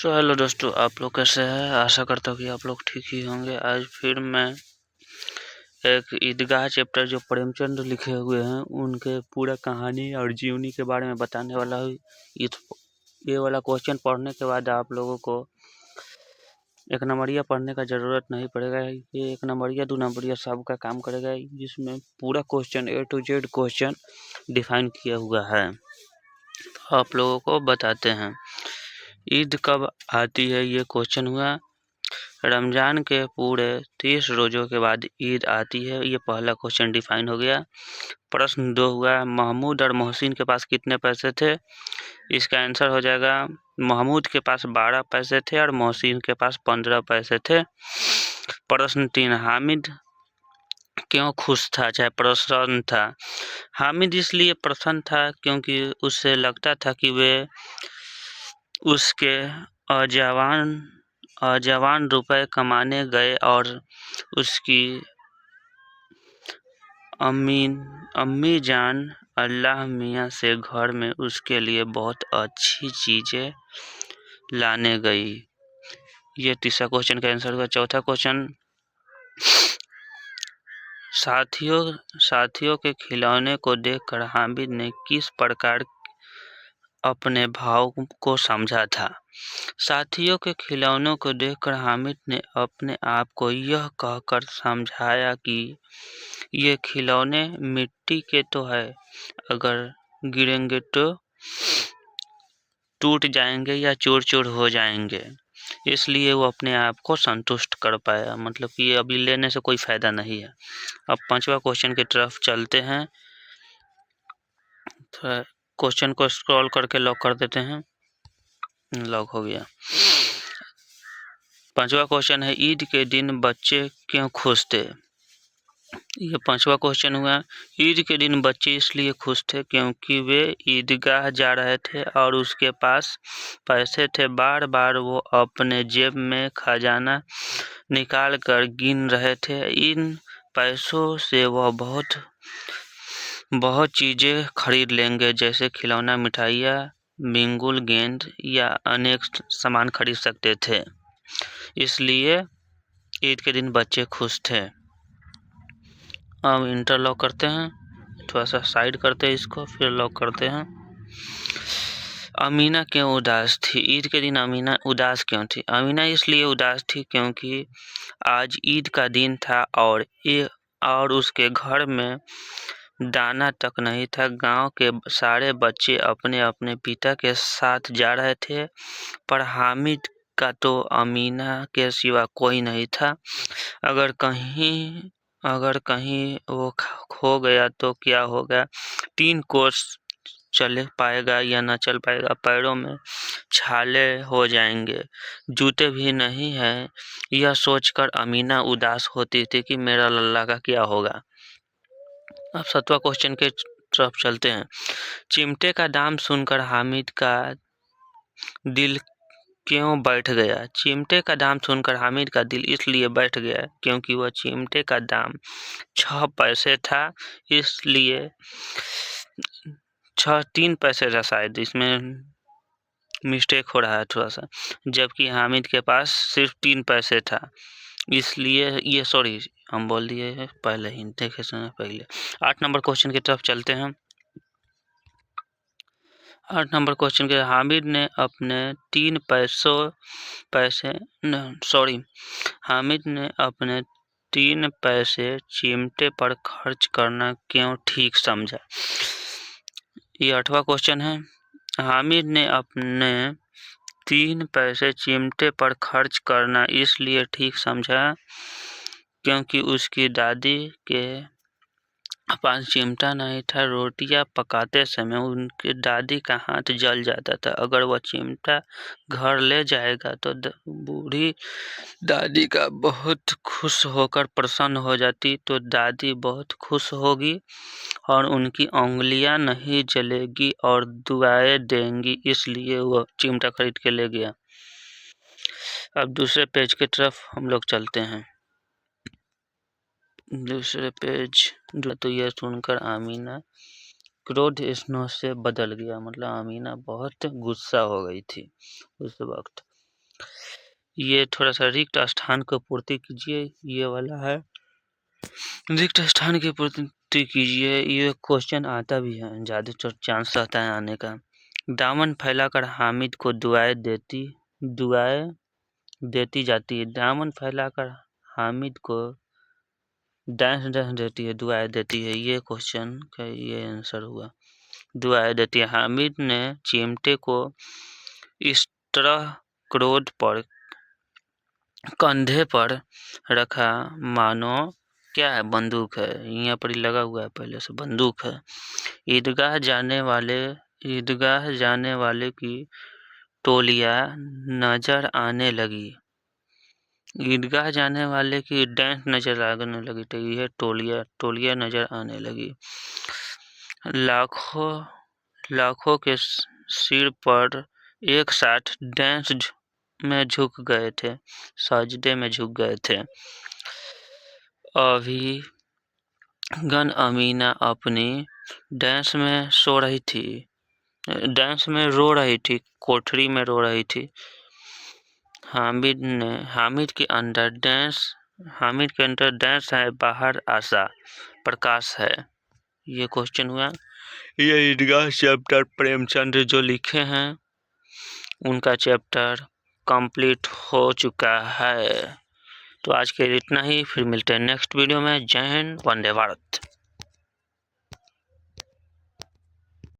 Hello दोस्तों, आप लोग कैसे हैं। आशा करता हूँ कि आप लोग ठीक ही होंगे। आज फिर मैं एक ईदगाह चैप्टर जो प्रेमचंद लिखे हुए हैं उनके पूरा कहानी और जीवनी के बारे में बताने वाला हूँ। ये वाला क्वेश्चन पढ़ने के बाद आप लोगों को एक नंबरिया पढ़ने का ज़रूरत नहीं पड़ेगा। ये एक नंबरिया 2 नंबरिया सबका काम करेगा, जिसमें पूरा question A to Z question define किया हुआ है। तो आप लोगों को बताते हैं ईद कब आती है। ये क्वेश्चन हुआ। रमज़ान के पूरे 30 रोज़ों के बाद ईद आती है। ये पहला क्वेश्चन डिफाइन हो गया। प्रश्न 2 हुआ, महमूद और मोहसिन के पास कितने पैसे थे। इसका आंसर हो जाएगा महमूद के पास 12 पैसे थे और मोहसिन के पास 15 पैसे थे। प्रश्न 3, हामिद क्यों खुश था, चाहे प्रसन्न था। हामिद इसलिए प्रसन्न था क्योंकि उसे लगता था कि वे उसके अजवान रुपए कमाने गए और उसकी अम्मी जान अल्लाह मियाँ से घर में उसके लिए बहुत अच्छी चीज़ें लाने गई। ये तीसरा क्वेश्चन का आंसर हुआ। चौथा क्वेश्चन, साथियों के खिलौने को देखकर हामिद ने किस प्रकार अपने भाव को समझा था। साथियों के खिलौनों को देखकर हामिद ने अपने आप को यह कहकर समझाया कि ये खिलौने मिट्टी के तो है, अगर गिरेंगे तो टूट जाएंगे या चूर चूर हो जाएंगे। इसलिए वो अपने आप को संतुष्ट कर पाया, मतलब कि अभी लेने से कोई फायदा नहीं है। अब 5वां क्वेश्चन की तरफ चलते हैं। तो क्वेश्चन को स्क्रॉल करके लॉक कर देते हैं। लॉक हो गया। 5वां क्वेश्चन है, ईद के दिन बच्चे क्यों खुश थे। ये 5वां क्वेश्चन हुआ। ईद के दिन बच्चे इसलिए खुश थे क्योंकि वे ईदगाह जा रहे थे और उसके पास पैसे थे। बार बार वो अपने जेब में खजाना निकाल कर गिन रहे थे। इन पैसों से वह बहुत चीज़ें खरीद लेंगे, जैसे खिलौना, मिठाइयाँ, बिंगुल, गेंद या अनेक सामान खरीद सकते थे। इसलिए ईद के दिन बच्चे खुश थे। अब इंटरलॉक करते हैं, थोड़ा सा साइड करते हैं इसको, फिर लॉक करते हैं। अमीना क्यों उदास थी। ईद के दिन अमीना उदास क्यों थी। अमीना इसलिए उदास थी क्योंकि आज ईद का दिन था और उसके घर में दाना तक नहीं था। गांव के सारे बच्चे अपने अपने पिता के साथ जा रहे थे, पर हामिद का तो अमीना के सिवा कोई नहीं था। अगर कहीं वो खो गया तो क्या होगा। 3 कोस चल पाएगा या न चल पाएगा। पैरों में छाले हो जाएंगे, जूते भी नहीं है। यह सोचकर अमीना उदास होती थी कि मेरा लल्ला का क्या होगा। अब 7वां क्वेश्चन के तरफ चलते हैं। चिमटे का दाम सुनकर हामिद का दिल क्यों बैठ गया। चिमटे का दाम सुनकर हामिद का दिल इसलिए बैठ गया क्योंकि वह चिमटे का दाम 6 पैसे था। इसलिए 3 पैसे था, शायद इसमें मिस्टेक हो रहा है थोड़ा सा, जबकि हामिद के पास सिर्फ 3 पैसे था। इसलिए ये सॉरी हम बोल दिए हैं पहले ही, देखे सुने पहले। 8 नंबर क्वेश्चन की तरफ चलते हैं। 8 नंबर क्वेश्चन के, हामिद ने अपने 3 पैसे चिमटे पर खर्च करना क्यों ठीक समझा। ये 8वां क्वेश्चन है। हामिद ने अपने 3 पैसे चिमटे पर खर्च करना इसलिए ठीक समझा क्योंकि उसकी दादी के पास चिमटा नहीं था। रोटियां पकाते समय उनकी दादी का हाथ जल जाता था। अगर वह चिमटा घर ले जाएगा तो बूढ़ी दादी का बहुत खुश होकर प्रसन्न हो जाती, तो दादी बहुत खुश होगी और उनकी उंगलियां नहीं जलेगी और दुआएं देंगी। इसलिए वह चिमटा खरीद के ले गया। अब दूसरे पेज की तरफ हम लोग चलते हैं। दूसरे पेज तो यह सुनकर आमीना क्रोध स्नेह से बदल गया, मतलब आमीना बहुत गुस्सा हो गई थी उस वक्त। ये थोड़ा सा रिक्त स्थान को पूर्ति कीजिए, ये वाला है, रिक्त स्थान की पूर्ति कीजिए। ये क्वेश्चन आता भी है, ज़्यादातर चांस रहता है आने का। दामन फैलाकर हामिद को दुआएं देती जाती है। दामन फैलाकर हामिद को डांस देती है, दुआएं देती है। ये क्वेश्चन का ये आंसर हुआ, दुआएं देती है। हामिद ने चिमटे को इस तरह क्रोध पर कंधे पर रखा मानो क्या है, बंदूक है। यहाँ पर ही लगा हुआ है, पहले से बंदूक है। ईदगाह जाने वाले की टोलियां नजर आने लगी। ईदगाह जाने वाले की डांस नजर आने लगी, तो यह टोलियां नजर आने लगी। लाखों के सिर पर एक साथ डांस में झुक गए थे, सजदे में झुक गए थे। अभी गन अमीना अपनी डांस में सो रही थी, डांस में रो रही थी, कोठरी में रो रही थी। हामिद के अंदर डांस है, बाहर आशा प्रकाश है। ये क्वेश्चन हुआ। ये ईदगाह चैप्टर प्रेमचंद जो लिखे हैं उनका चैप्टर कंप्लीट हो चुका है। तो आज के लिए इतना ही, फिर मिलते हैं नेक्स्ट वीडियो में। जय हिंद, वंदे भारत।